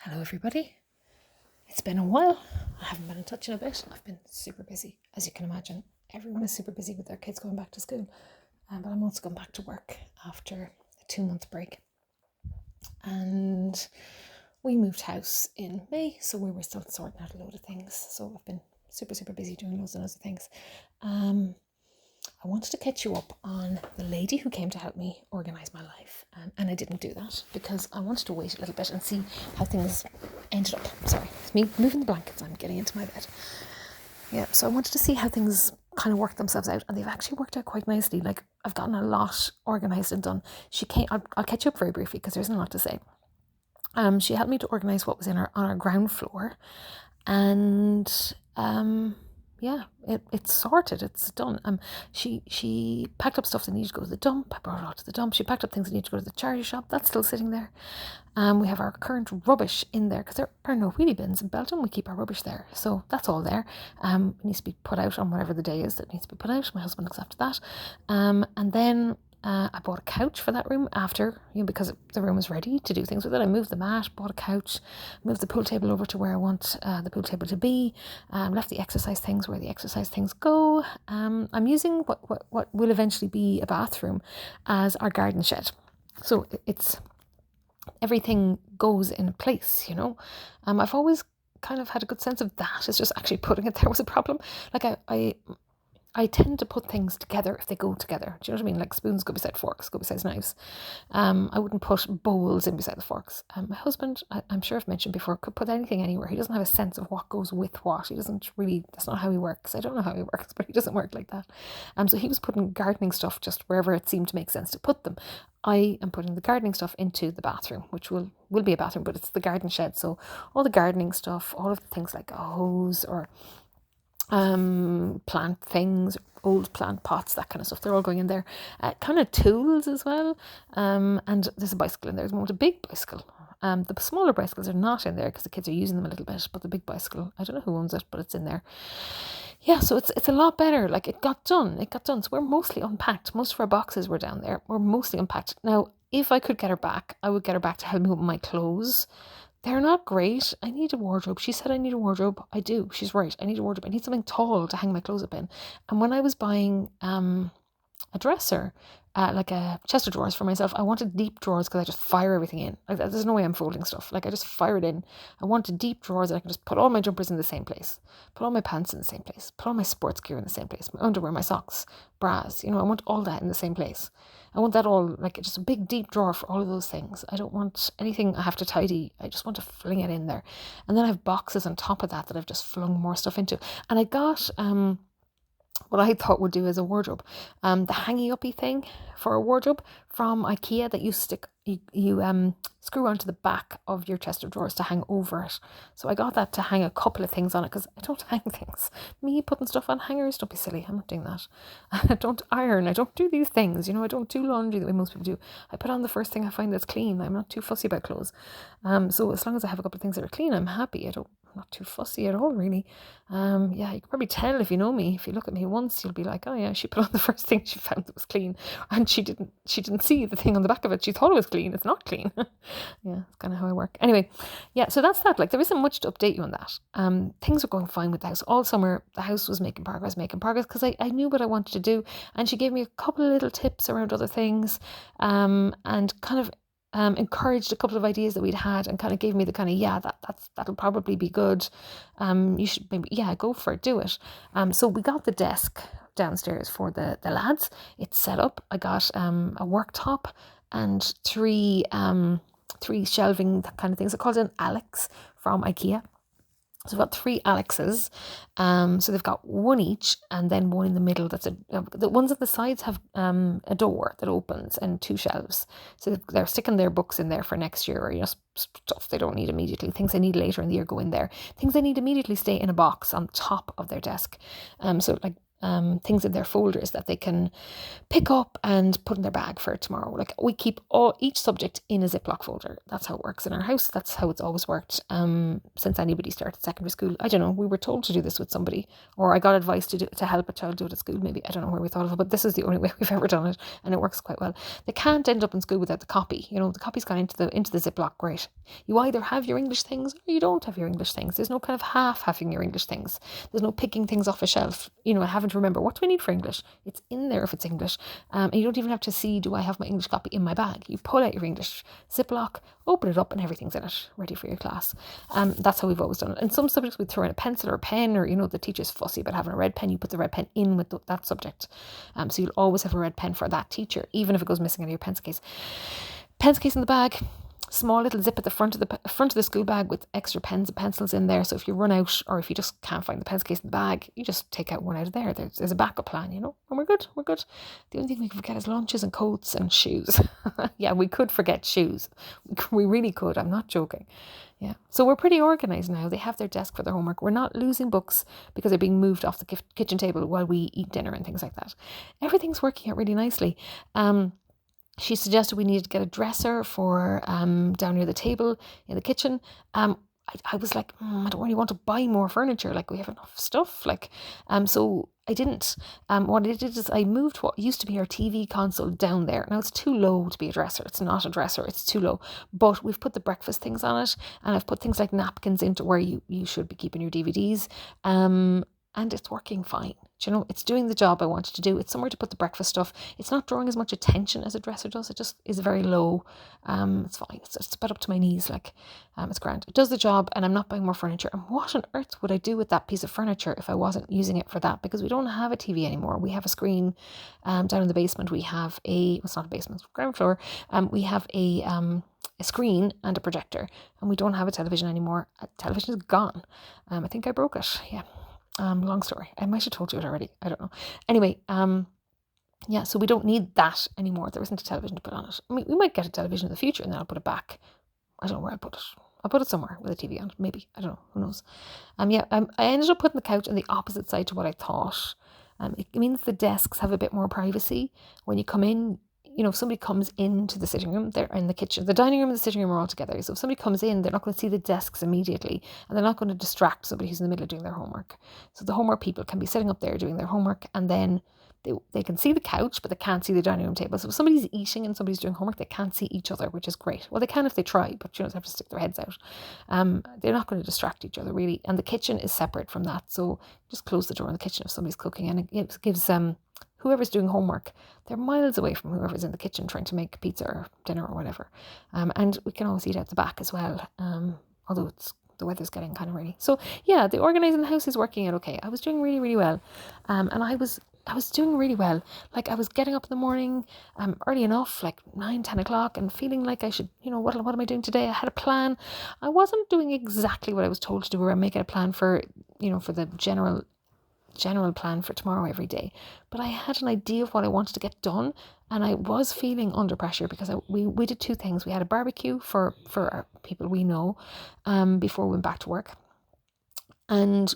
Hello everybody. It's been a while. I haven't been in touch in a bit. I've been super busy, as you can imagine. Everyone is super busy with their kids going back to school. But I'm also going back to work after a 2-month break. And we moved house in May, so we were still sorting out a load of things. So I've been super busy doing loads and loads of things. I wanted to catch you up on the lady who came to help me organise my life. And I didn't do that because I wanted to wait a little bit and see how things ended up. Sorry, it's me moving the blankets. I'm getting into my bed. Yeah, so I wanted to see how things kind of worked themselves out. And they've actually worked out quite nicely. Like, I've gotten a lot organised and done. She came, I'll catch you up very briefly because there isn't a lot to say. She helped me to organise what was on our ground floor. And yeah, it's sorted, it's done. She packed up stuff that needed to go to the dump. I brought it all to the dump. She packed up things that need to go to the charity shop. That's still sitting there. We have our current rubbish in there because there are no wheelie bins in Belgium. We keep our rubbish there, so that's all there. It needs to be put out on whatever the day is that needs to be put out. My husband looks after that. And then I bought a couch for that room after, because the room was ready to do things with it. I moved the mat, bought a couch, moved the pool table over to where I want the pool table to be, left the exercise things where the exercise things go. I'm using what will eventually be a bathroom as our garden shed. So it's everything goes in place, I've always kind of had a good sense of that. It's just actually putting it there was a problem. Like I tend to put things together if they go together. Do you know what I mean? Like spoons go beside forks, go beside knives. I wouldn't put bowls in beside the forks. My husband, I'm sure I've mentioned before, could put anything anywhere. He doesn't have a sense of what goes with what. He doesn't really, that's not how he works. I don't know how he works, but he doesn't work like that. So he was putting gardening stuff just wherever it seemed to make sense to put them. I am putting the gardening stuff into the bathroom, which will be a bathroom, but it's the garden shed. So all the gardening stuff, all of the things like a hose or plant things, old plant pots, that kind of stuff, they're all going in there. Kind of tools as well. And there's a bicycle in there. There's a big bicycle. The smaller bicycles are not in there because the kids are using them a little bit, but the big bicycle, I don't know who owns it, but it's in there. Yeah, so it's a lot better. Like, it got done. So we're mostly unpacked. Most of our boxes were down there. We're mostly unpacked. Now, if I could get her back, I would get her back to help me with my clothes. They're not great. I need a wardrobe. She said I need a wardrobe. I do. She's right. I need a wardrobe. I need something tall to hang my clothes up in. And when I was buying a dresser, like a chest of drawers for myself, I wanted deep drawers because I just fire everything in. Like, there's no way I'm folding stuff. Like, I just fire it in. I wanted deep drawers that I can just put all my jumpers in the same place, put all my pants in the same place, put all my sports gear in the same place, my underwear, my socks, bras. I want all that in the same place. I want that all, like, just a big deep drawer for all of those things. I don't want anything I have to tidy. I just want to fling it in there. And then I have boxes on top of that I've just flung more stuff into. And I got what I thought would do as a wardrobe, the hangy uppy thing for a wardrobe from IKEA that you stick, you screw onto the back of your chest of drawers to hang over it. So I got that to hang a couple of things on it because I don't hang things. Me putting stuff on hangers, don't be silly, I'm not doing that. I don't iron, I don't do these things, I don't do laundry the way most people do. I put on the first thing I find that's clean. I'm not too fussy about clothes. So as long as I have a couple of things that are clean, I'm happy. I'm not too fussy at all, really. Yeah, you can probably tell if you know me. If you look at me once, you'll be like, oh yeah, she put on the first thing she found that was clean, and she didn't see the thing on the back of it. She thought it was clean. It's not clean. Yeah, it's kind of how I work. Anyway, yeah, so that's that. Like, there isn't much to update you on that. Things were going fine with the house all summer. The house was making progress because I knew what I wanted to do, and she gave me a couple of little tips around other things, and kind of encouraged a couple of ideas that we'd had, and kind of gave me the kind of, that'll probably be good. You should maybe, go for it, do it. So we got the desk downstairs for the lads. It's set up. I got a worktop and three shelving kind of things. I called it an Alex from IKEA. So I've got 3 Alexes. So they've got one each, and then one in the middle. The ones at the sides have a door that opens and 2 shelves. So they're sticking their books in there for next year, or stuff they don't need immediately. Things they need later in the year go in there. Things they need immediately stay in a box on top of their desk. So like things in their folders that they can pick up and put in their bag for tomorrow. Like we keep each subject in a Ziploc folder. That's how it works in our house. That's how it's always worked since anybody started secondary school. I don't know. We were told to do this with somebody, or I got advice to help a child do it at school. Maybe I don't know where we thought of it, but this is the only way we've ever done it, and it works quite well. They can't end up in school without the copy. The copy's gone into the Ziploc. Great. You either have your English things or you don't have your English things. There's no kind of half having your English things. There's no picking things off a shelf. And having to remember, what do I need for English? It's in there if it's English. And you don't even have to see, do I have my English copy in my bag? You pull out your English Ziploc, open it up, and everything's in it, ready for your class. That's how we've always done it. And some subjects we'd throw in a pencil or a pen, or, the teacher's fussy about having a red pen. You put the red pen in with that subject. So you'll always have a red pen for that teacher, even if it goes missing out of your pencil case. Pencil case in the bag. Small little zip at the front of the school bag with extra pens and pencils in there. So if you run out, or if you just can't find the pencil case in the bag, you just take out one out of there. There's a backup plan, and we're good. The only thing we can forget is lunches and coats and shoes. Yeah, we could forget shoes. We really could. I'm not joking. Yeah. So we're pretty organised now. They have their desk for their homework. We're not losing books because they're being moved off the kitchen table while we eat dinner and things like that. Everything's working out really nicely. She suggested we needed to get a dresser for down near the table in the kitchen. I was like, I don't really want to buy more furniture. Like, we have enough stuff. So I didn't. What I did is I moved what used to be our TV console down there. Now it's too low to be a dresser. It's not a dresser. It's too low. But we've put the breakfast things on it, and I've put things like napkins into where you should be keeping your DVDs. And it's working fine. It's doing the job I wanted to do. It's somewhere to put the breakfast stuff. It's not drawing as much attention as a dresser does. It just is very low. It's fine. It's about up to my knees. It's grand. It does the job, and I'm not buying more furniture. And what on earth would I do with that piece of furniture if I wasn't using it for that? Because we don't have a TV anymore. We have a screen down in the basement. We have it's not a basement, it's ground floor. We have a screen and a projector, and we don't have a television anymore. Television is gone. I think I broke it. Yeah. Long story. I might have told you it already. I don't know. Anyway, yeah, so we don't need that anymore. There isn't a television to put on it. I mean, we might get a television in the future, and then I'll put it back. I don't know where I'll put it. I'll put it somewhere with a TV on it, maybe. I don't know. Who knows? I ended up putting the couch on the opposite side to what I thought. It means the desks have a bit more privacy. When you come in, if somebody comes into the sitting room, they're in the kitchen. The dining room and the sitting room are all together. So if somebody comes in, they're not going to see the desks immediately, and they're not going to distract somebody who's in the middle of doing their homework. So the homework people can be sitting up there doing their homework, and then they can see the couch, but they can't see the dining room table. So if somebody's eating and somebody's doing homework, they can't see each other, which is great. Well, they can if they try, but they have to stick their heads out. They're not going to distract each other, really. And the kitchen is separate from that. So just close the door in the kitchen if somebody's cooking, and it gives whoever's doing homework, they're miles away from whoever's in the kitchen trying to make pizza or dinner or whatever. And we can always eat out the back as well, although the weather's getting kind of rainy. So yeah, the organising the house is working out okay. I was doing really, really well. And I was doing really well. I was getting up in the morning early enough, 9-10 o'clock, and feeling like I should, what am I doing today? I had a plan. I wasn't doing exactly what I was told to do, or making a plan for, for the general plan for tomorrow every day, but I had an idea of what I wanted to get done, and I was feeling under pressure because we did two things. We had a barbecue for our people we know before we went back to work, and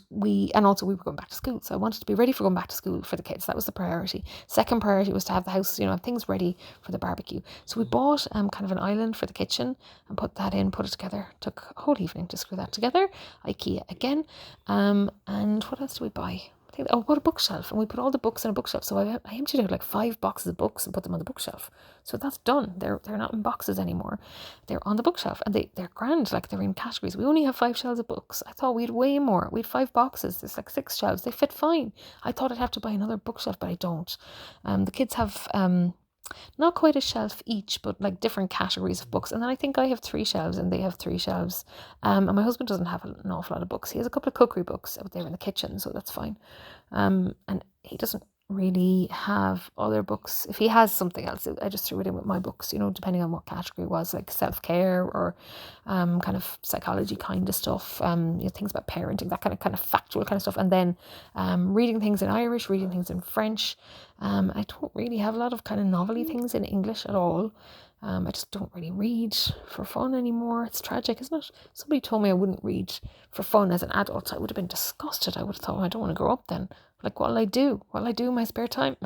also we were going back to school, so I wanted to be ready for going back to school for the kids. That was the priority. Second priority was to have the house, have things ready for the barbecue. So we bought kind of an island for the kitchen and put it together. Took a whole evening to screw that together. IKEA again. And what else did we buy? What a bookshelf, and we put all the books in a bookshelf. So I emptied out 5 boxes of books and put them on the bookshelf. So that's done. They're not in boxes anymore. They're on the bookshelf, and they're grand. They're in categories. We only have 5 shelves of books. I thought we had way more. We had 5 boxes. There's 6 shelves. They fit fine. I thought I'd have to buy another bookshelf, but I don't. The kids have not quite a shelf each, but different categories of books. And then I think I have 3 shelves and they have 3 shelves. And my husband doesn't have an awful lot of books. He has a couple of cookery books out there in the kitchen, so that's fine. And he doesn't really have other books. If he has something else, I just threw it in with my books, depending on what category it was, self-care or kind of psychology kind of stuff, things about parenting, that kind of factual kind of stuff. And then reading things in Irish, reading things in French. I don't really have a lot of kind of novelty things in English at all. I just don't really read for fun anymore. It's tragic, isn't it? Somebody told me I wouldn't read for fun as an adult. I would have been disgusted. I would have thought, I don't want to grow up then. Like, what'll I do? What'll I do in my spare time?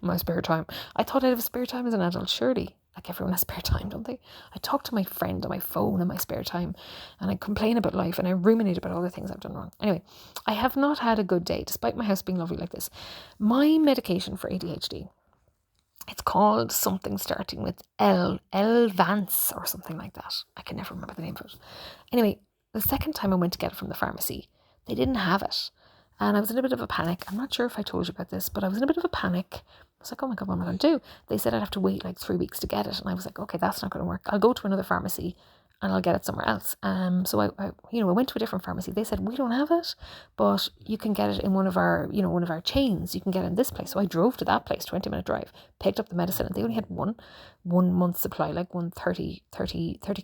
My spare time. I thought I'd have spare time as an adult, surely. Like, everyone has spare time, don't they? I talk to my friend on my phone in my spare time, and I complain about life, and I ruminate about all the things I've done wrong. Anyway, I have not had a good day, despite my house being lovely like this. My medication for ADHD, it's called something starting with Vance or something like that. I can never remember the name of it. Anyway, the second time I went to get it from the pharmacy, they didn't have it. And I was in a bit of a panic. I'm not sure if I told you about this, but I was in a bit of a panic. I was like, oh my God, what am I going to do? They said I'd have to wait like 3 weeks to get it. And I was like, okay, that's not going to work. I'll go to another pharmacy and I'll get it somewhere else. So I went to a different pharmacy. They said, we don't have it, but you can get it in one of our chains. You can get it in this place. So I drove to that place, 20-minute drive, picked up the medicine, and they only had one month supply, like 30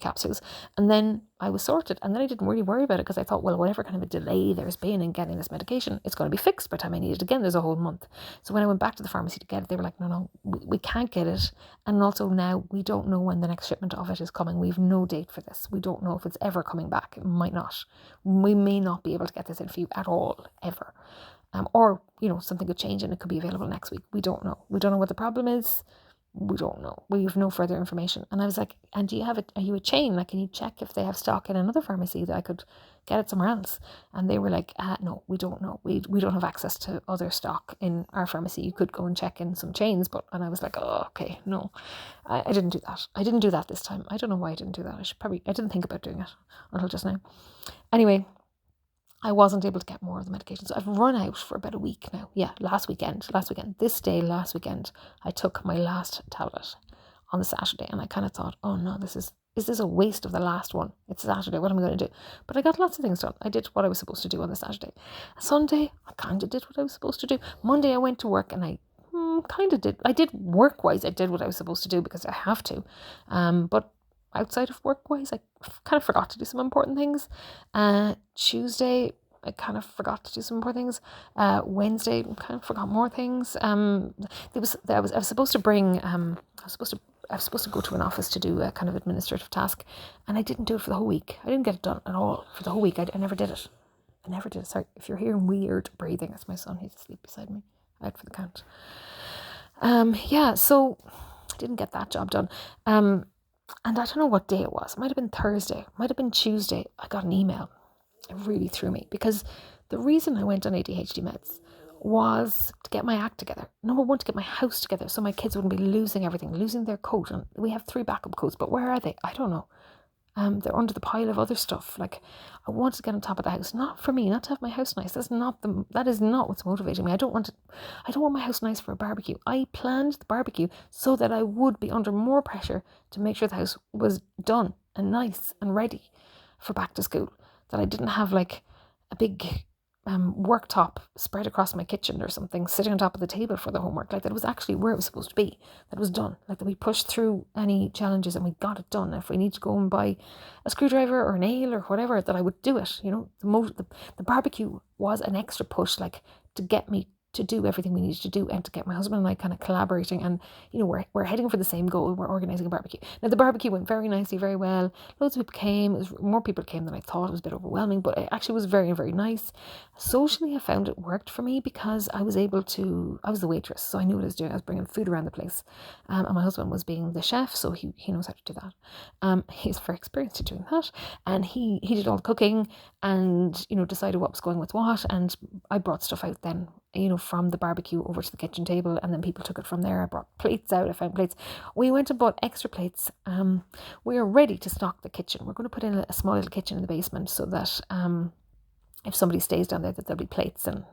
capsules. And then I was sorted. And then I didn't really worry about it because I thought, well, whatever kind of a delay there's been in getting this medication, it's going to be fixed by the time I need it again. There's a whole month. So when I went back to the pharmacy to get it, they were like, no, we can't get it. And also now we don't know when the next shipment of it is coming. We have no date for this. We don't know if it's ever coming back. It might not. We may not be able to get this in for you at all, ever. Or, something could change and it could be available next week. We don't know. We don't know what the problem is. We don't know. We have no further information. And I was like, and are you a chain? Like, can you check if they have stock in another pharmacy that I could get it somewhere else? And they were like, no, we don't know. We don't have access to other stock in our pharmacy. You could go and check in some chains. And I was like, oh, okay, no, I didn't do that. I didn't do that this time. I don't know why I didn't do that. I didn't think about doing it until just now. Anyway, I wasn't able to get more of the medication. So I've run out for about a week now. Yeah, last weekend, last weekend, I took my last tablet on the Saturday, and I kind of thought, oh no, is this a waste of the last one? It's Saturday, what am I going to do? But I got lots of things done. I did what I was supposed to do on the Saturday. Sunday, I kind of did what I was supposed to do. Monday, I went to work, and I kind of did. I did work-wise, I did what I was supposed to do because I have to. But outside of work-wise, I kind of forgot to do some important things. Tuesday, I kind of forgot to do some more things. Wednesday, I kind of forgot more things. I was supposed to bring. I was supposed to go to an office to do a kind of administrative task, and I didn't do it for the whole week. I didn't get it done at all for the whole week. I never did it. Sorry, if you're hearing weird breathing, that's my son. He's asleep beside me, out for the count. So I didn't get that job done. And I don't know what day it was. It might have been Thursday. It might have been Tuesday. I got an email. It really threw me because the reason I went on ADHD meds was to get my act together. Number one, to get my house together so my kids wouldn't be losing everything, losing their coat. And we have 3 backup coats, but where are they? I don't know. They're under the pile of other stuff. Like, I want to get on top of the house. Not for me, not to have my house nice. That is not what's motivating me. I don't want my house nice for a barbecue. I planned the barbecue so that I would be under more pressure to make sure the house was done and nice and ready for back to school. That I didn't have like a big worktop spread across my kitchen or something sitting on top of the table for the homework. Like, that was actually where it was supposed to be. That was done. Like, that we pushed through any challenges and we got it done. If we need to go and buy a screwdriver or a nail or whatever, that I would do it. The barbecue was an extra push, like, to get me to do everything we needed to do and to get my husband and I kind of collaborating, and we're heading for the same goal. We're organising a barbecue. Now, the barbecue went very nicely, very well. Loads of people came. More people came than I thought. It was a bit overwhelming, but it actually was very, very nice. Socially, I found it worked for me because I was the waitress, so I knew what I was doing. I was bringing food around the place, and my husband was being the chef, so he knows how to do that. He's very experienced at doing that, and he did all the cooking and decided what was going with what, and I brought stuff out then from the barbecue over to the kitchen table, and then people took it from there. I brought plates out. I found plates. We went and bought extra plates. We are ready to stock the kitchen. We're going to put in a small little kitchen in the basement so that if somebody stays down there, that there'll be plates and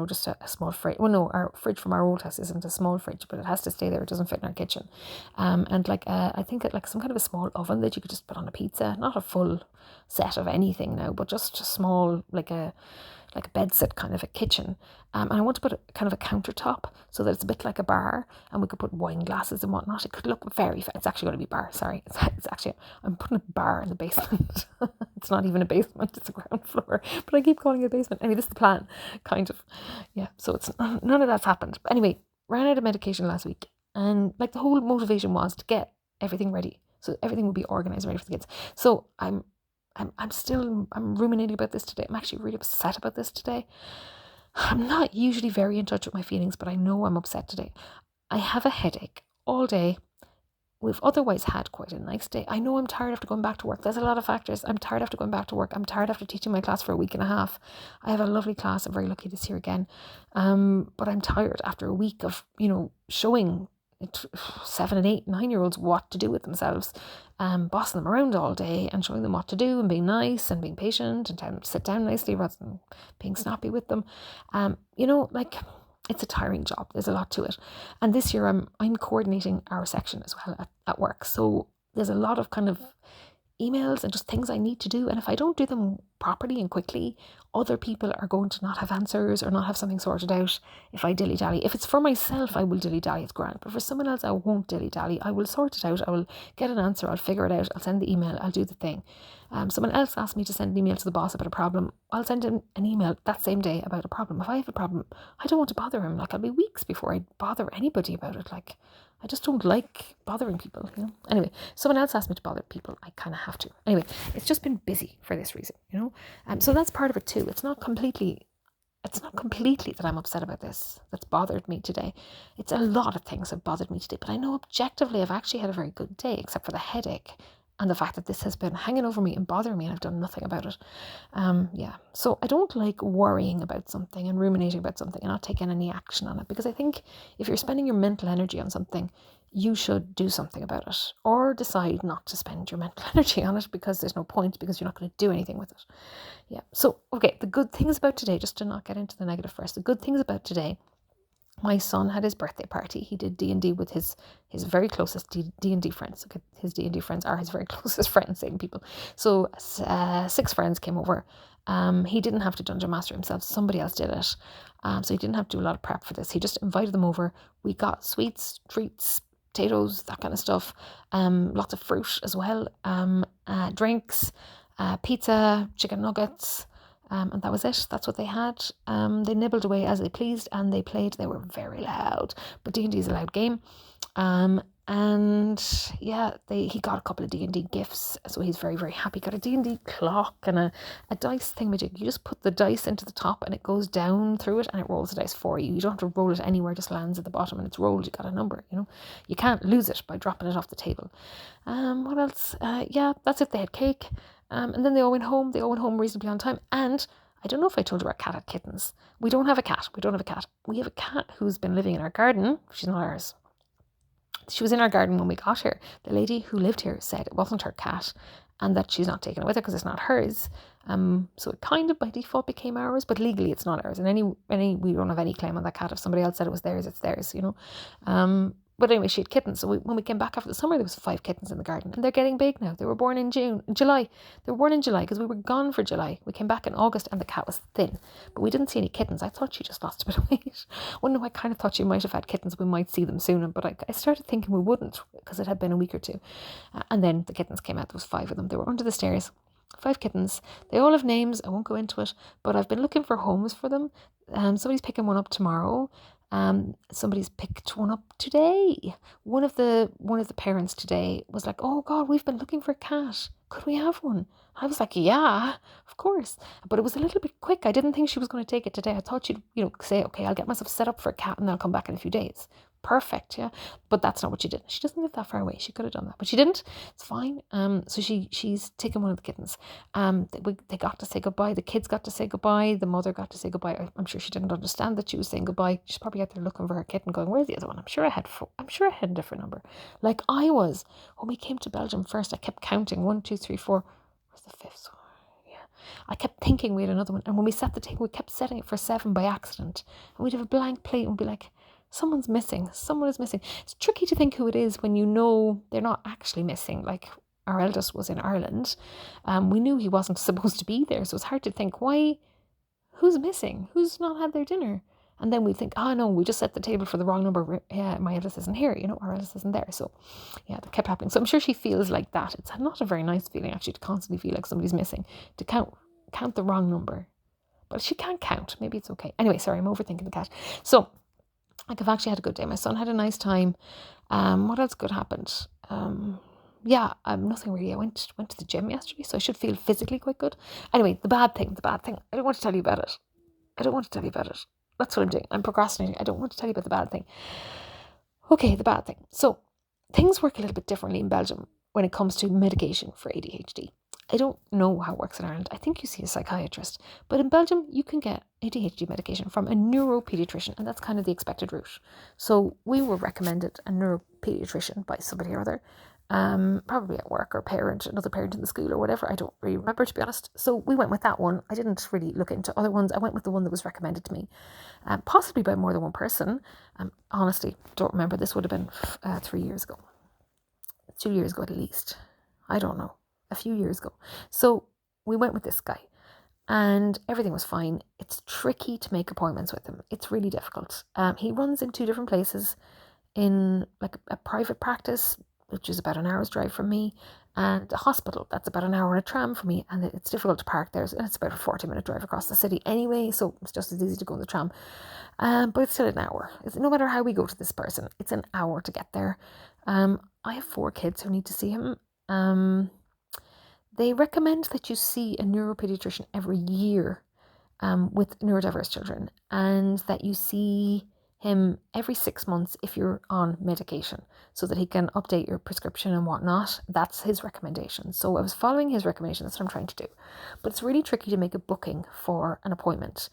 just a small fridge. Well, no, our fridge from our old house isn't a small fridge, but it has to stay there. It doesn't fit in our kitchen. And I think like some kind of a small oven that you could just put on a pizza. Not a full set of anything now, but just a small, like a bed set kind of a kitchen. And I want to put a kind of a countertop so that it's a bit like a bar, and we could put wine glasses and whatnot. It could look it's actually going to be bar, sorry. It's actually, I'm putting a bar in the basement. It's not even a basement, it's a ground floor, but I keep calling it a basement. Anyway, this is the plan, kind of. Yeah, so it's none of that's happened. But anyway, ran out of medication last week, and like the whole motivation was to get everything ready so everything would be organised and ready for the kids. So I'm ruminating about this today. I'm actually really upset about this today. I'm not usually very in touch with my feelings, but I know I'm upset today. I have a headache all day. We've otherwise had quite a nice day. I know I'm tired after going back to work. There's a lot of factors. I'm tired after going back to work. I'm tired after teaching my class for a week and a half. I have a lovely class. I'm very lucky this year again. But I'm tired after a week of, showing 7 and 8, 9-year-olds what to do with themselves, bossing them around all day and showing them what to do and being nice and being patient and telling them to sit down nicely rather than being snappy with them. It's a tiring job. There's a lot to it. And this year I'm coordinating our section as well at work. So there's a lot of kind of emails and just things I need to do. And if I don't do them properly and quickly, other people are going to not have answers or not have something sorted out if I dilly-dally. If it's for myself, I will dilly-dally, it's grand. But for someone else, I won't dilly-dally. I will sort it out. I will get an answer. I'll figure it out. I'll send the email. I'll do the thing. Someone else asked me to send an email to the boss about a problem. I'll send him an email that same day about a problem. If I have a problem, I don't want to bother him. I'll be weeks before I bother anybody about it. I just don't like bothering people, Anyway, someone else asked me to bother people. I kind of have to. Anyway, it's just been busy for this reason, So that's part of it too. It's not completely that I'm upset about this. That's bothered me today. It's a lot of things that bothered me today. But I know objectively I've actually had a very good day, except for the headache and the fact that this has been hanging over me and bothering me and I've done nothing about it. So I don't like worrying about something and ruminating about something and not taking any action on it, because I think if you're spending your mental energy on something, you should do something about it, or decide not to spend your mental energy on it because there's no point, because you're not going to do anything with it. Yeah. So, okay, the good things about today, just to not get into the negative first, the good things about today: my son had his birthday party. He did D&D with his very closest D&D friends. His D&D friends are his very closest friends, same people. So 6 friends came over. He didn't have to Dungeon Master himself. Somebody else did it. So he didn't have to do a lot of prep for this. He just invited them over. We got sweets, treats, potatoes, that kind of stuff. Lots of fruit as well. Drinks, pizza, chicken nuggets. And that was it. That's what they had. They nibbled away as they pleased, and they played. They were very loud, but D&D is a loud game. And yeah, he got a couple of D&D gifts, so he's very, very happy. Got a D&D clock and a dice thingamajig. You just put the dice into the top and it goes down through it and it rolls the dice for you. You don't have to roll it anywhere, it just lands at the bottom and it's rolled. You got a number, You can't lose it by dropping it off the table. What else? Yeah, that's it. They had cake. And then they all went home. They all went home reasonably on time. And I don't know if I told you our cat had kittens. We don't have a cat. We have a cat who's been living in our garden. She's not ours. She was in our garden when we got here. The lady who lived here said it wasn't her cat and that she's not taking it with her because it's not hers. So it kind of by default became ours, but legally it's not ours. And we don't have any claim on that cat. If somebody else said it was theirs, it's theirs, But anyway, she had kittens. So when we came back after the summer, there was 5 kittens in the garden. And they're getting big now. They were born in July. They were born in July because we were gone for July. We came back in August and the cat was thin. But we didn't see any kittens. I thought she just lost a bit of weight. Well, no, I kind of thought she might have had kittens. We might see them soon. But I started thinking we wouldn't because it had been a week or two. And then the kittens came out. There was 5 of them. They were under the stairs. 5 kittens. They all have names. I won't go into it. But I've been looking for homes for them. Somebody's picking one up tomorrow. Somebody's picked one up today. One of the parents today was like, "Oh God, we've been looking for a cat. Could we have one?" I was like, "Yeah, of course." But it was a little bit quick. I didn't think she was going to take it today. I thought she'd, say, "Okay, I'll get myself set up for a cat and I'll come back in a few days." Perfect, yeah. But that's not what she did. She doesn't live that far away. She could have done that, but she didn't. It's fine. So she's taken one of the kittens. They got to say goodbye. The kids got to say goodbye. The mother got to say goodbye. I'm sure she didn't understand that she was saying goodbye. She's probably out there looking for her kitten, going, "Where's the other one?" I'm sure I had a different number. Like I was when we came to Belgium first. I kept counting 1, 2, 3, 4. Where's the 5th one? Yeah, I kept thinking we had another one, and when we set the table, we kept setting it for 7 by accident, and we'd have a blank plate and we'd be like, someone is missing. It's tricky to think who it is when you know they're not actually missing. Like our eldest was in Ireland. We knew he wasn't supposed to be there, so it's hard to think who's missing, who's not had their dinner. And then we think, oh no, we just set the table for the wrong number. Yeah, my eldest isn't here, our eldest isn't there. So yeah, that kept happening. So I'm sure she feels like that. It's not a very nice feeling actually to constantly feel like somebody's missing, to count the wrong number. But she can't count. Maybe it's okay. Anyway, sorry, I'm overthinking the cat. So I've actually had a good day. My son had a nice time. What else good happened? Nothing really. I went to the gym yesterday, so I should feel physically quite good. Anyway, the bad thing. I don't want to tell you about it. I don't want to tell you about it. That's what I'm doing. I'm procrastinating. I don't want to tell you about the bad thing. Okay, the bad thing. So things work a little bit differently in Belgium when it comes to medication for ADHD. I don't know how it works in Ireland. I think you see a psychiatrist. But in Belgium, you can get ADHD medication from a neuropediatrician, and that's kind of the expected route. So we were recommended a neuropediatrician by somebody or other, probably at work or parent, another parent in the school or whatever. I don't really remember, to be honest. So we went with that one. I didn't really look into other ones. I went with the one that was recommended to me, possibly by more than one person. Honestly, don't remember. This would have been 3 years ago. 2 years ago at least. I don't know. A few years ago. So we went with this guy and everything was fine. It's tricky to make appointments with him. It's really difficult. He runs in 2 different places, in like a private practice, which is about an hour's drive from me, and a hospital that's about an hour in a tram for me, and it's difficult to park there. So it's about a 40-minute drive across the city anyway, so it's just as easy to go in the tram. But it's still an hour. No matter how we go to this person, it's an hour to get there. I have 4 kids who need to see him. They recommend that you see a neuropediatrician every year with neurodiverse children, and that you see him every 6 months if you're on medication, so that he can update your prescription and whatnot. That's his recommendation. So I was following his recommendation. That's what I'm trying to do. But it's really tricky to make a booking for an appointment.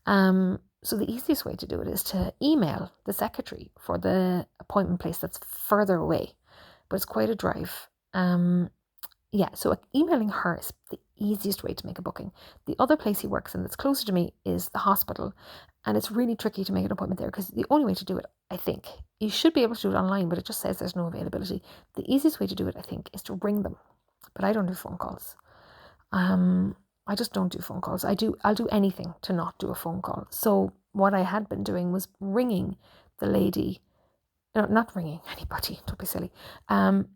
So the easiest way to do it is to email the secretary for the appointment place that's further away, but it's quite a drive. So emailing her is the easiest way to make a booking. The other place he works in that's closer to me is the hospital, and it's really tricky to make an appointment there, because the only way to do it, I think, you should be able to do it online, but it just says there's no availability. The easiest way to do it, I think, is to ring them, but I don't do phone calls. I just don't do phone calls. I'll do anything to not do a phone call. So what I had been doing was ringing the lady. No, not ringing anybody, don't be silly.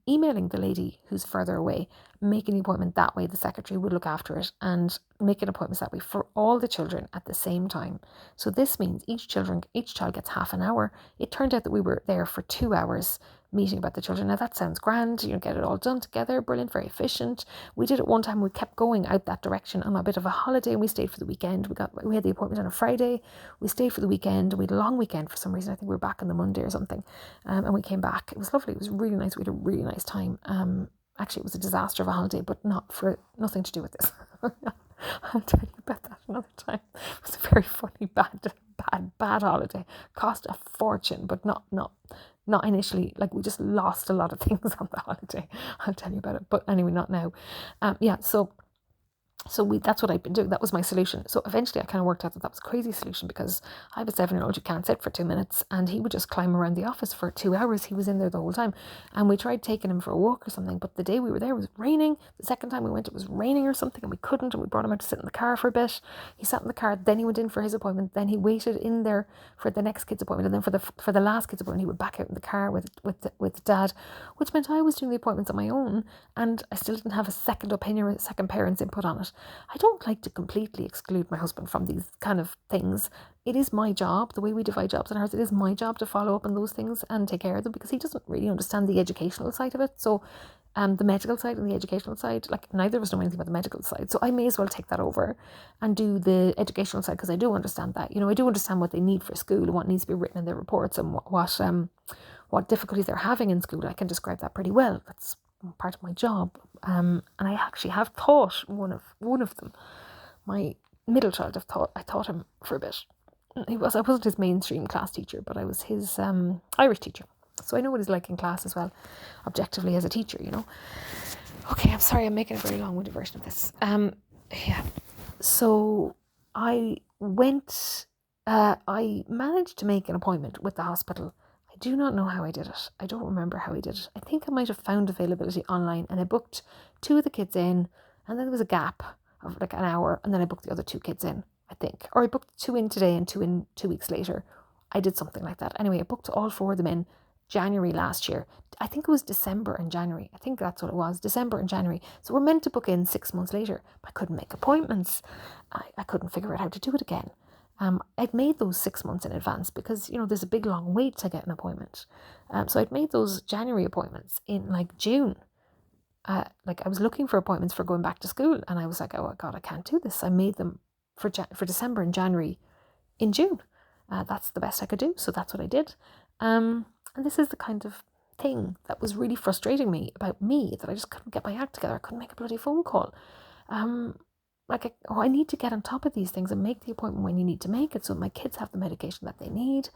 Emailing the lady who's further away, making the appointment that way. The secretary would look after it and making appointments that way for all the children at the same time. So this means each child gets half an hour. It turned out that we were there for 2 hours meeting about the children. Now that sounds grand, get it all done together, brilliant, very efficient. We did it one time, we kept going out that direction on a bit of a holiday, and we stayed for the weekend. We had the appointment on a Friday, we stayed for the weekend, we had a long weekend for some reason. I think we were back on the Monday or something, and we came back. It was lovely, it was really nice. We had a really nice time. Actually, it was a disaster of a holiday, but nothing to do with this. I'll tell you about that another time. It was a very funny, bad holiday. Cost a fortune, but not initially. Like, we just lost a lot of things on the holiday. I'll tell you about it. But anyway, not now. That's what I've been doing. That was my solution. So eventually I kind of worked out that was a crazy solution, because I have a 7-year-old who can't sit for 2 minutes, and he would just climb around the office for 2 hours. He was in there the whole time, and we tried taking him for a walk or something, but the day we were there, it was raining. The second time we went, it was raining or something, and we couldn't, and we brought him out to sit in the car for a bit. He sat in the car, then he went in for his appointment, then he waited in there for the next kid's appointment, and then for the last kid's appointment, he went back out in the car with dad, which meant I was doing the appointments on my own, and I still didn't have a second opinion or a second parent's input on it. I don't like to completely exclude my husband from these kind of things. It is my job, the way we divide jobs in ours, it is my job to follow up on those things and take care of them, because he doesn't really understand the educational side of it. So the medical side and the educational side, like, neither of us know anything about the medical side, so I may as well take that over and do the educational side, because I do understand that. I do understand what they need for school and what needs to be written in their reports, and what difficulties they're having in school. I can describe that pretty well. That's part of my job. And I actually have taught one of them. My middle child, I taught him for a bit. I wasn't his mainstream class teacher, but I was his Irish teacher. So I know what he's like in class as well, objectively as a teacher, Okay, I'm sorry, I'm making a very long-winded version of this. So I managed to make an appointment with the hospital. I do not know how I did it. I don't remember how I did it. I think I might have found availability online, and I booked 2 of the kids in, and then there was a gap of like an hour, and then I booked the other 2 kids in, I think. Or I booked 2 in today and 2 in 2 weeks later. I did something like that. Anyway, I booked all 4 of them in January last year. I think it was December and January. I think that's what it was, December and January. So we're meant to book in 6 months later, but I couldn't make appointments. I couldn't figure out how to do it again. I'd made those 6 months in advance, because there's a big long wait to get an appointment. So I'd made those January appointments in like June. I was looking for appointments for going back to school, and I was like, oh God, I can't do this. I made them for December and January in June. That's the best I could do, so that's what I did. And this is the kind of thing that was really frustrating me about me, that I just couldn't get my act together. I couldn't make a bloody phone call. I need to get on top of these things and make the appointment when you need to make it, so my kids have the medication that they need.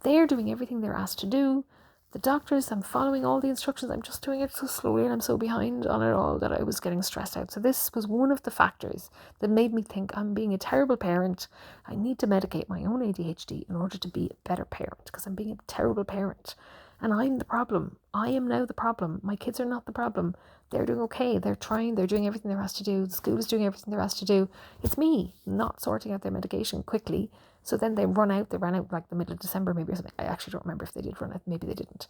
They're doing everything they're asked to do. The doctors, I'm following all the instructions. I'm just doing it so slowly, and I'm so behind on it all that I was getting stressed out. So this was one of the factors that made me think I'm being a terrible parent. I need to medicate my own ADHD in order to be a better parent, because I'm being a terrible parent. And I'm the problem. I am now the problem. My kids are not the problem. They're doing okay. They're trying. They're doing everything they're asked to do. The school is doing everything they're asked to do. It's me not sorting out their medication quickly. So then they ran out like the middle of December maybe or something. I actually don't remember if they did run out. Maybe they didn't.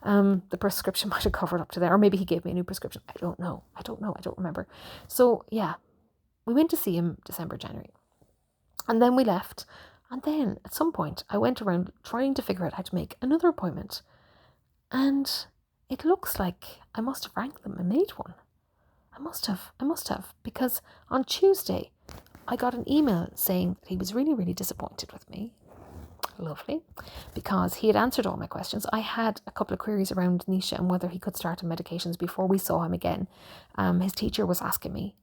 The prescription might have covered up to there. Or maybe he gave me a new prescription. I don't know. I don't remember. So yeah, we went to see him December, January. And then we left. And then at some point I went around trying to figure out how to make another appointment. And it looks like I must have rang them and made one. I must have, because on Tuesday I got an email saying that he was really, really disappointed with me. Lovely. Because he had answered all my questions. I had a couple of queries around Nisha and whether he could start on medications before we saw him again. His teacher was asking me.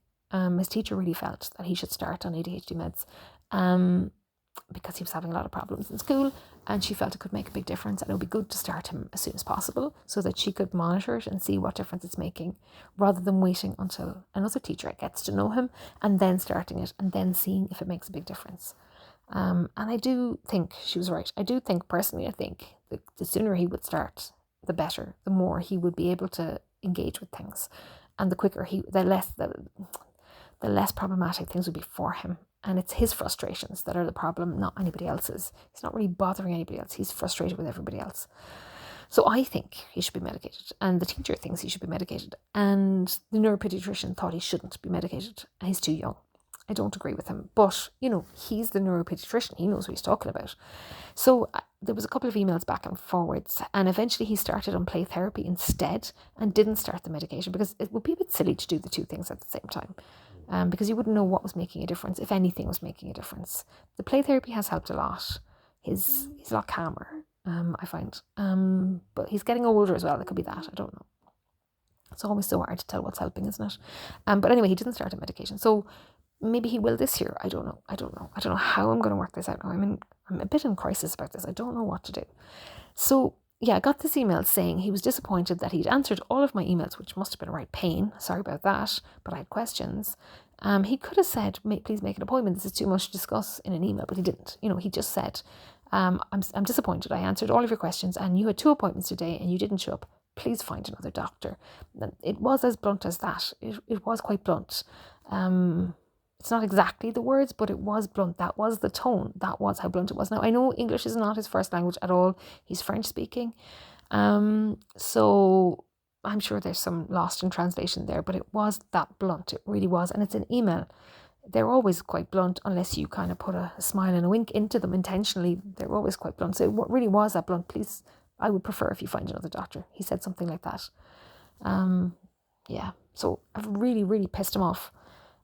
His teacher really felt that he should start on ADHD meds. Because he was having a lot of problems in school, and she felt it could make a big difference, and it would be good to start him as soon as possible so that she could monitor it and see what difference it's making, rather than waiting until another teacher gets to know him and then starting it and then seeing if it makes a big difference. And I do think she was right. I think the sooner he would start, the better, the more he would be able to engage with things, and the less problematic things would be for him. And it's his frustrations that are the problem, not anybody else's. He's not really bothering anybody else. He's frustrated with everybody else. So I think he should be medicated. And the teacher thinks he should be medicated. And the neuropediatrician thought he shouldn't be medicated. And he's too young. I don't agree with him. But, he's the neuropediatrician. He knows what he's talking about. So there was a couple of emails back and forwards. And eventually he started on play therapy instead and didn't start the medication, because it would be a bit silly to do the two things at the same time. Because you wouldn't know what was making a difference, if anything was making a difference. The play therapy has helped a lot. He's a lot calmer, I find. But he's getting older as well. It could be that. I don't know. It's always so hard to tell what's helping, isn't it? But anyway, he didn't start a medication. So maybe he will this year. I don't know. I don't know how I'm going to work this out now. I'm a bit in crisis about this. I don't know what to do. So yeah, I got this email saying he was disappointed that he'd answered all of my emails, which must have been a right pain. Sorry about that, but I had questions. He could have said, please make an appointment. This is too much to discuss in an email, but he didn't. He just said, I'm disappointed. I answered all of your questions and you had 2 appointments today and you didn't show up. Please find another doctor. It was as blunt as that. It was quite blunt. It's not exactly the words, but it was blunt. That was the tone. That was how blunt it was. Now, I know English is not his first language at all. He's French speaking. So I'm sure there's some lost in translation there, but it was that blunt. It really was. And it's an email. They're always quite blunt unless you kind of put a smile and a wink into them intentionally. They're always quite blunt. So it really was that blunt. Please, I would prefer if you find another doctor. He said something like that. Yeah. So I've really, really pissed him off.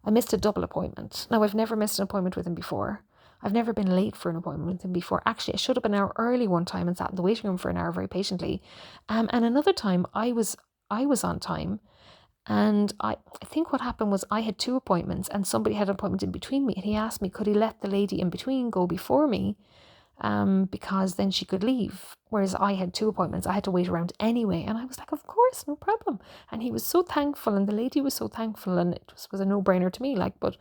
I missed a double appointment. Now, I've never missed an appointment with him before. I've never been late for an appointment with him before. Actually, I showed up an hour early one time and sat in the waiting room for an hour very patiently. And another time I was on time. And I think what happened was I had 2 appointments and somebody had an appointment in between me. And he asked me, could he let the lady in between go before me? Because then she could leave. Whereas I had 2 appointments. I had to wait around anyway. And I was like, of course, no problem. And he was so thankful. And the lady was so thankful. And it was a no-brainer to me. But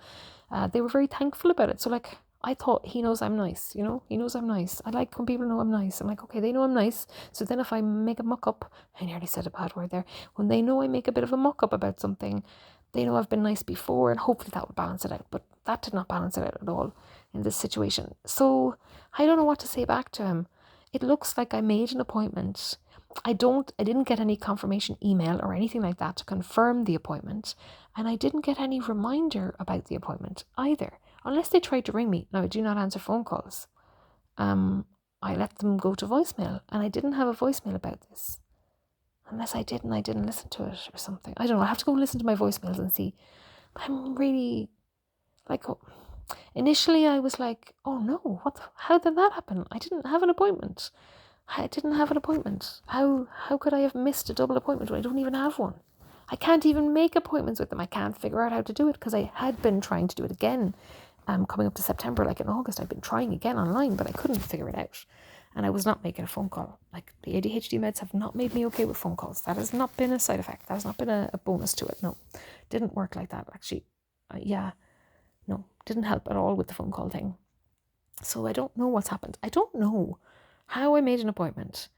they were very thankful about it. So I thought, he knows I'm nice, he knows I'm nice. I like when people know I'm nice. I'm like, okay, they know I'm nice. So then if I make a muck up, I nearly said a bad word there. When they know I make a bit of a muck up about something, they know I've been nice before, and hopefully that will balance it out. But that did not balance it out at all in this situation. So I don't know what to say back to him. It looks like I made an appointment. I didn't get any confirmation email or anything like that to confirm the appointment. And I didn't get any reminder about the appointment either. Unless they tried to ring me. Now, I do not answer phone calls. I let them go to voicemail, and I didn't have a voicemail about this. Unless I did and I didn't listen to it or something. I don't know. I have to go listen to my voicemails and see. I'm really initially I was like, oh no, how did that happen? I didn't have an appointment. How could I have missed a double appointment when I don't even have one? I can't even make appointments with them. I can't figure out how to do it because I had been trying to do it again. Coming up to September, like in August, I've been trying again online, but I couldn't figure it out. And I was not making a phone call. Like, the ADHD meds have not made me okay with phone calls. That has not been a side effect. That has not been a bonus to it. No, didn't work like that, actually. No, didn't help at all with the phone call thing. So I don't know what's happened. I don't know how I made an appointment.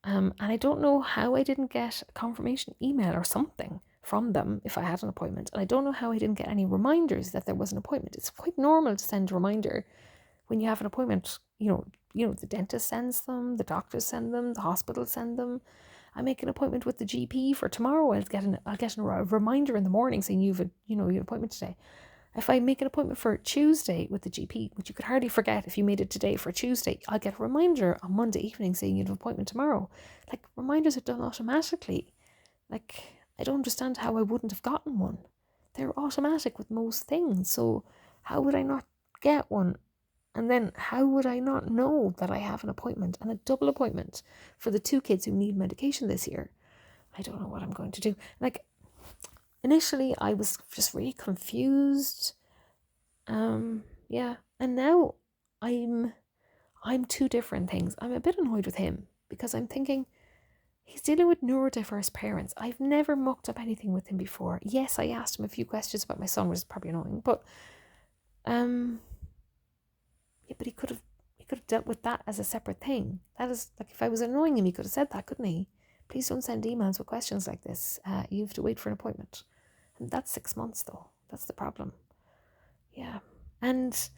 And I don't know how I didn't get a confirmation email or something from them if I had an appointment. And I don't know how I didn't get any reminders that there was an appointment. It's quite normal to send a reminder when you have an appointment. The dentist sends them, the doctors send them, the hospitals send them. I make an appointment with the GP for tomorrow. I'll get a reminder in the morning saying you have an appointment today. If I make an appointment for Tuesday with the GP, which you could hardly forget if you made it today for Tuesday, I'll get a reminder on Monday evening saying you have an appointment tomorrow. Like, reminders are done automatically. Like, I don't understand how I wouldn't have gotten one. They're automatic with most things. So how would I not get one? And then how would I not know that I have an appointment and a double appointment for the 2 kids who need medication this year? I don't know what I'm going to do. Like, initially I was just really confused. And now I'm 2 different things. I'm a bit annoyed with him because I'm thinking he's dealing with neurodiverse parents. I've never mucked up anything with him before. Yes, I asked him a few questions about my son, which is probably annoying, but but he could have dealt with that as a separate thing. That is, like, if I was annoying him, he could have said that, couldn't he? Please don't send emails with questions like this. You have to wait for an appointment. And that's 6 months, though. That's the problem. Yeah. And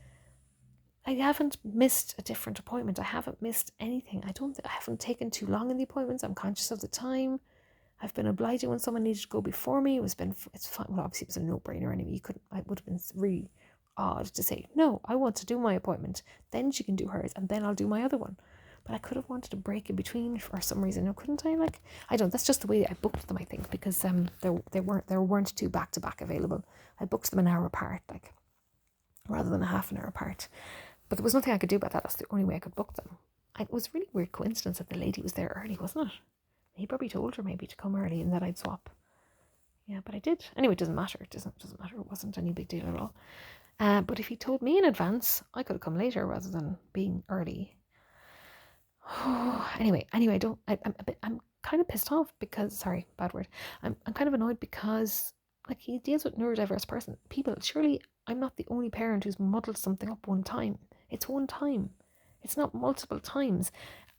I haven't missed a different appointment. I haven't missed anything. I haven't taken too long in the appointments. I'm conscious of the time. I've been obliging when someone needed to go before me. It's fine. Well, obviously it was a no-brainer anyway. It would have been really odd to say, no, I want to do my appointment. Then she can do hers and then I'll do my other one. But I could have wanted a break in between for some reason. No, couldn't I? Like, I don't. That's just the way I booked them, I think, because there weren't 2 back-to-back available. I booked them an hour apart, like, rather than a half an hour apart. But there was nothing I could do about that. That's the only way I could book them. It was a really weird coincidence that the lady was there early, wasn't it? He probably told her maybe to come early and that I'd swap. Yeah, but I did. Anyway, it doesn't matter. It doesn't matter. It wasn't any big deal at all. But if he told me in advance, I could have come later rather than being early. Anyway, I'm kind of pissed off because, sorry, bad word. I'm kind of annoyed because, like, he deals with neurodiverse people. Surely I'm not the only parent who's muddled something up one time. It's one time. It's not multiple times.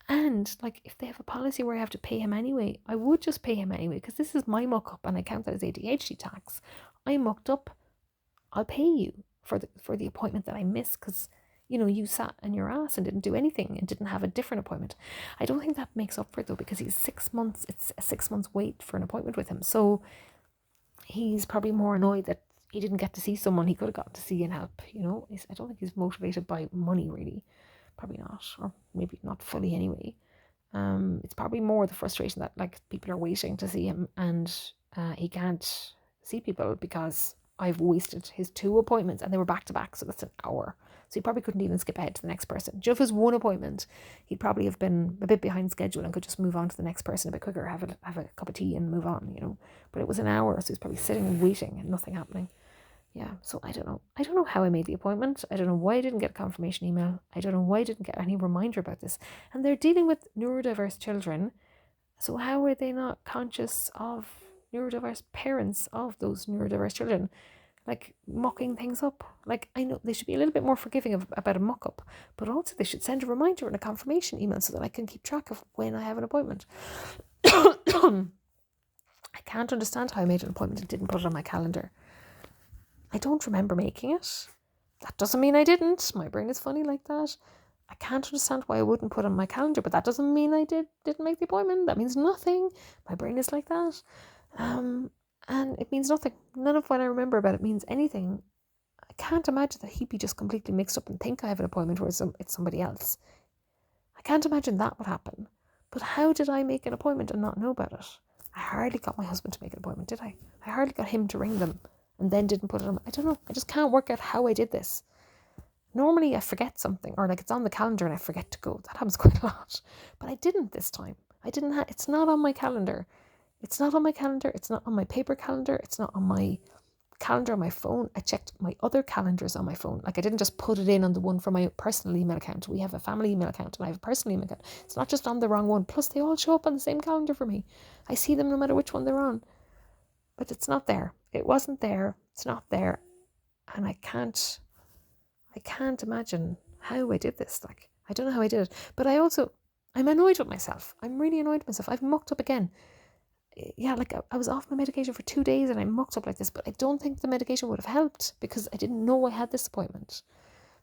And, like, if they have a policy where I have to pay him anyway, I would just pay him anyway because this is my muck up and I count that as ADHD tax. I mucked up. I'll pay you for the appointment that I missed because, you sat on your ass and didn't do anything and didn't have a different appointment. I don't think that makes up for it, though, because he's 6 months. It's a 6 months wait for an appointment with him. So he's probably more annoyed that he didn't get to see someone he could have gotten to see and help. I don't think he's motivated by money, really. Probably not, or maybe not fully anyway. It's probably more the frustration that, like, people are waiting to see him and he can't see people because I've wasted his 2 appointments and they were back to back, so that's an hour. So he probably couldn't even skip ahead to the next person. Just his 1 appointment, he'd probably have been a bit behind schedule and could just move on to the next person a bit quicker, have a cup of tea and move on, But it was an hour, so he's probably sitting and waiting and nothing happening. Yeah, so I don't know. I don't know how I made the appointment. I don't know why I didn't get a confirmation email. I don't know why I didn't get any reminder about this. And they're dealing with neurodiverse children. So how are they not conscious of neurodiverse parents of those neurodiverse children? Like, mucking things up. Like, I know they should be a little bit more forgiving about a muck up, but also they should send a reminder and a confirmation email so that I can keep track of when I have an appointment. I can't understand how I made an appointment and didn't put it on my calendar. I don't remember making it. That doesn't mean I didn't. My brain is funny like that. I can't understand why I wouldn't put it on my calendar, but that doesn't mean I didn't make the appointment. That means nothing. My brain is like that. And it means nothing. None of what I remember about it means anything. I can't imagine that he'd be just completely mixed up and think I have an appointment where it's somebody else. I can't imagine that would happen. But how did I make an appointment and not know about it? I hardly got my husband to make an appointment, did I? I hardly got him to ring them and then didn't put it on. I don't know. I just can't work out how I did this. Normally I forget something, or like it's on the calendar and I forget to go. That happens quite a lot. But I didn't this time. I didn't have, it's not on my calendar. It's not on my calendar. It's not on my paper calendar. It's not on my calendar on my phone. I checked my other calendars on my phone. Like I didn't just put it in on the one for my personal email account. We have a family email account and I have a personal email account. It's not just on the wrong one. Plus they all show up on the same calendar for me. I see them no matter which one they're on. But it's not there. It wasn't there. It's not there. And I can't imagine how I did this. Like, I don't know how I did it. But I'm annoyed with myself. I'm really annoyed with myself. I've mucked up again. Yeah, like I was off my medication for 2 days and I mucked up like this, but I don't think the medication would have helped because I didn't know I had this appointment.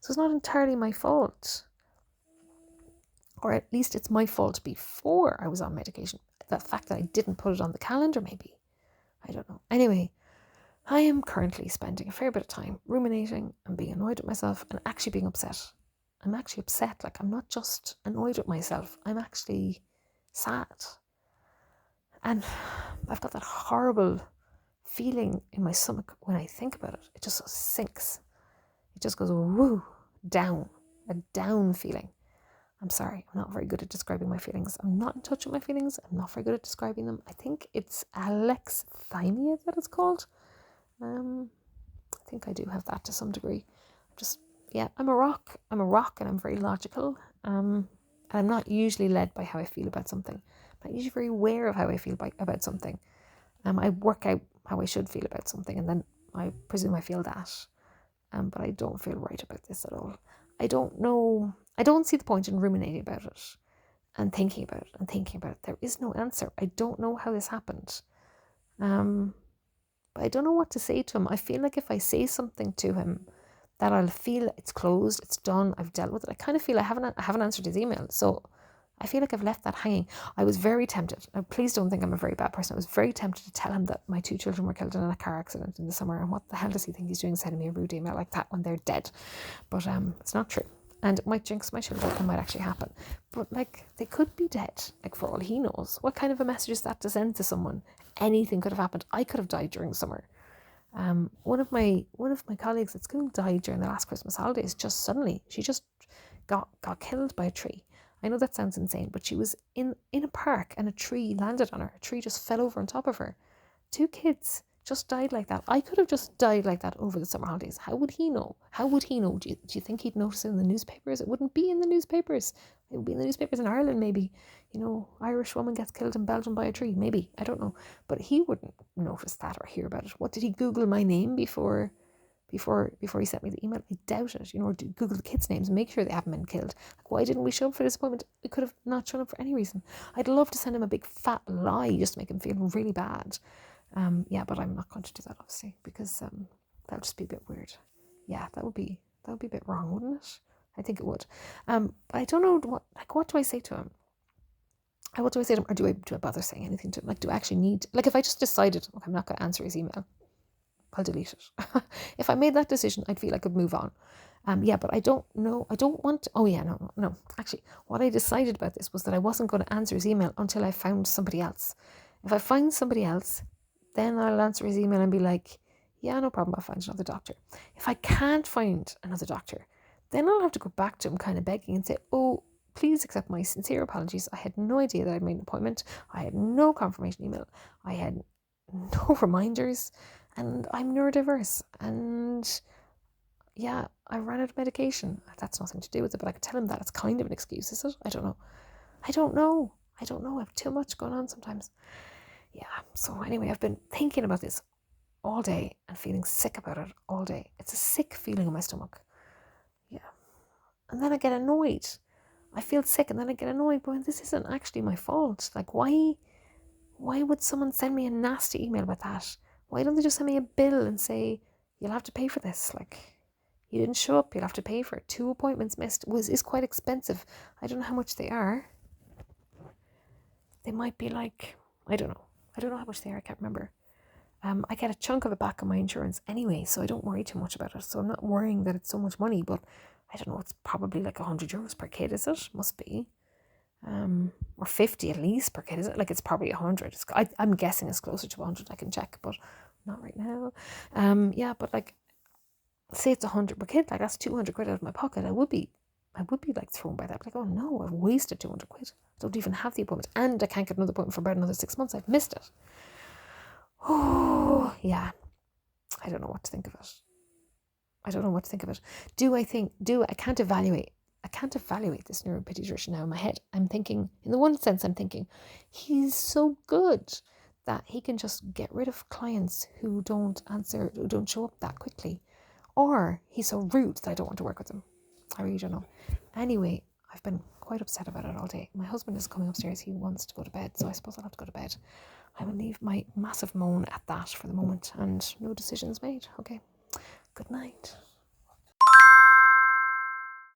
So it's not entirely my fault. Or at least it's my fault before I was on medication. The fact that I didn't put it on the calendar, maybe. I don't know. Anyway, I am currently spending a fair bit of time ruminating and being annoyed with myself and actually being upset. I'm actually upset. Like, I'm not just annoyed with myself. I'm actually sad. And I've got that horrible feeling in my stomach when I think about it. It just sinks. It just goes woo, down. A down feeling. I'm sorry, I'm not very good at describing my feelings. I'm not in touch with my feelings. I'm not very good at describing them. I think it's alexithymia that it's called. I think I do have that to some degree. I'm a rock. I'm a rock and I'm very logical. And I'm not usually led by how I feel about something. I'm not usually very aware of how I feel about something. I work out how I should feel about something and then I presume I feel that. But I don't feel right about this at all. I don't know. I don't see the point in ruminating about it and thinking about it and thinking about it. There is no answer. I don't know how this happened. But I don't know what to say to him. I feel like if I say something to him, that I'll feel it's closed, it's done, I've dealt with it. I kind of feel I haven't answered his email. So I feel like I've left that hanging. I was very tempted. Now, please don't think I'm a very bad person. I was very tempted to tell him that my 2 children were killed in a car accident in the summer. And what the hell does he think he's doing sending me a rude email like that when they're dead? But it's not true. And it might jinx my children. It might actually happen. But like, they could be dead. Like, for all he knows. What kind of a message is that to send to someone? Anything could have happened. I could have died during the summer. One of my colleagues at school died during the last Christmas holidays. Just suddenly, she just got killed by a tree. I know that sounds insane, but she was in a park and a tree landed on her. A tree just fell over on top of her. 2 kids just died like that. I could have just died like that over the summer holidays. How would he know? Do you think he'd notice it in the newspapers? It wouldn't be in the newspapers. It would be in the newspapers in Ireland, maybe. You know, Irish woman gets killed in Belgium by a tree. Maybe. I don't know. But he wouldn't notice that or hear about it. What, did he Google my name before he sent me the email? I doubt it. You know, or Google the kids' names and make sure they haven't been killed. Like, why didn't we show up for this appointment? We could have not shown up for any reason. I'd love to send him a big fat lie just to make him feel really bad. But I'm not going to do that, obviously, because that would just be a bit weird. Yeah, that would be a bit wrong, wouldn't it? I think it would. But I don't know what do I say to him? What do I say to him, or do I bother saying anything to him? Like, do I actually need? Like, if I just decided, okay, I'm not going to answer his email, I'll delete it. If I made that decision, I'd feel I could move on. But I don't know. I don't want to, no. Actually, what I decided about this was that I wasn't going to answer his email until I found somebody else. If I find somebody else, then I'll answer his email and be like, yeah, no problem, I'll find another doctor. If I can't find another doctor, then I'll have to go back to him kind of begging and say, oh, please accept my sincere apologies. I had no idea that I'd made an appointment. I had no confirmation email. I had no reminders. And I'm neurodiverse. And yeah, I ran out of medication. That's nothing to do with it, but I could tell him that. It's kind of an excuse, is it? I don't know. I have too much going on sometimes. Yeah, so anyway, I've been thinking about this all day and feeling sick about it all day. It's a sick feeling in my stomach. Yeah. And then I get annoyed. I feel sick and then I get annoyed, but this isn't actually my fault. Like, why would someone send me a nasty email about that? Why don't they just send me a bill and say, you'll have to pay for this? Like, you didn't show up, you'll have to pay for it. 2 appointments missed is quite expensive. I don't know how much they are. They might be like, I don't know how much they are, I can't remember. I get a chunk of it back on my insurance anyway, so I don't worry too much about it. So I'm not worrying that it's so much money, but I don't know, it's probably like €100 per kid, is it? Must be. Or 50 at least per kid, is it? Like, it's probably 100. I'm guessing it's closer to 100. I can check, but not right now. But like, say it's 100 per kid, like that's 200 quid out of my pocket. I would be like thrown by that. Like, oh no, I've wasted 200 quid. I don't even have the appointment, and I can't get another appointment for about another 6 months. I've missed it. Oh yeah, I don't know what to think of it. I can't evaluate this neuropediatrician now in my head. I'm thinking, in the one sense, he's so good that he can just get rid of clients who don't show up that quickly. Or he's so rude that I don't want to work with him. I really don't know. Anyway, I've been quite upset about it all day. My husband is coming upstairs. He wants to go to bed, so I suppose I'll have to go to bed. I will leave my massive moan at that for the moment, and no decisions made. Okay. Good night.